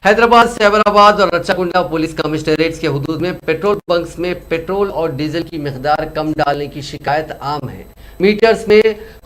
हैदराबाद, सैबराबाद और Rachakonda police commissionerates के हुदूद में पेट्रोल बंक्स में पेट्रोल और डीजल की मिकदार कम डालने की शिकायत आम है। मीटर्स में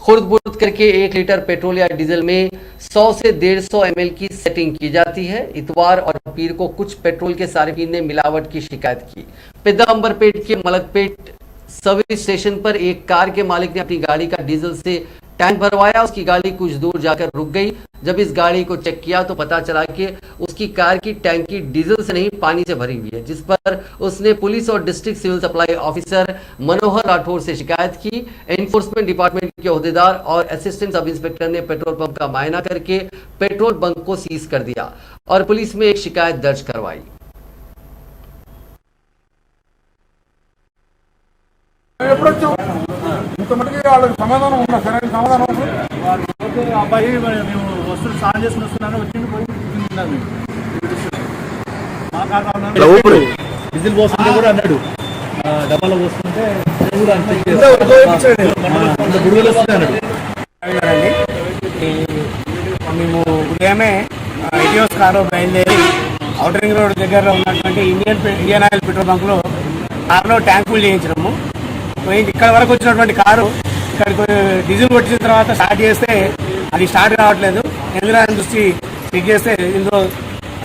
खुर्द-बुर्द करके 1 लीटर पेट्रोल या डीजल में 100 से 150 ml की सेटिंग की जाती है। इतवार और पीर को कुछ पेट्रोल के सार्फिन ने मिलावट की शिकायत की। पिद्दा-अंबरपेट के मलकपेट सर्विस स्टेशन पर एक कार के मालिक ने अपनी गाड़ी का डीजल से टैंक भरवाया। उसकी गाड़ी कुछ दूर जाकर रुक गई। जब इस गाड़ी को चेक किया तो पता चला कि उसकी कार की टैंकी डीजल से नहीं पानी से भरी हुई है, जिस पर उसने पुलिस और डिस्ट्रिक्ट सिविल सप्लाई ऑफिसर मनोहर राठौर से शिकायत की। एनफोर्समेंट डिपार्टमेंट के ओहदेदार और असिस्टेंट सब इंस्पेक्टर ने पेट्रोल पंप का मुआयना करके पेट्रोल बंक को सीज कर दिया और पुलिस में एक शिकायत दर्ज करवाई। సమాధానం ఉన్నా సరైన సమాధానం అబ్బాయి మేము వస్తువులు స్నానం చేసుకుని వస్తున్నాను వచ్చింది పోయి మా కారణం డీజిల్ పోస్తుంటే కూడా అన్నాడు డబ్బాలో పోస్తుంటే బుడుగలు వస్తుంది అన్నాడు. మేము ఉదయమే ఇటియోస్ కారు బయలుదేరి ఔటర్ రింగ్ రోడ్ దగ్గర ఉన్నటువంటి ఇండియన్ ఆయిల్ పెట్రోల్ బంక్లో కారులో ట్యాంక్ ఫుల్ చేయించినాము. ఇక్కడ వరకు వచ్చినటువంటి కారు ఇక్కడికి డీజిల్ కొట్టిన తర్వాత స్టార్ట్ చేస్తే అది స్టార్ట్ కావట్లేదు. ఎందుకంటే దృష్టి చెక్ చేస్తే ఇందులో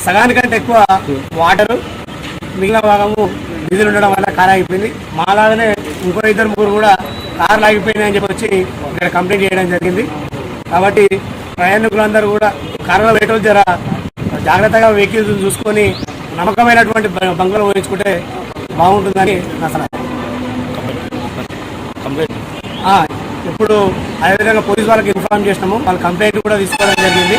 సగానికంటే ఎక్కువ వాటరు, మిగిలిన భాగము డీజిల్ ఉండడం వల్ల కారు ఆగిపోయింది. మాలాగానే ఇంకో 2-3 కూడా కార్లు ఆగిపోయినాయి అని చెప్పి వచ్చి ఇక్కడ కంప్లైంట్ చేయడం జరిగింది. కాబట్టి ప్రయాణికులందరూ కూడా కారులో పెట్రోల్ జర జాగ్రత్తగా వెహికల్స్ చూసుకొని నమ్మకమైనటువంటి బంకులో పోయించుకుంటే బాగుంటుందని నా సలహా. ఇప్పుడు అదేవిధంగా పోలీసు వాళ్ళకి ఇన్ఫార్మ్ చేసినాము. వాళ్ళ కంప్లైంట్ కూడా తీసుకోవడం జరిగింది.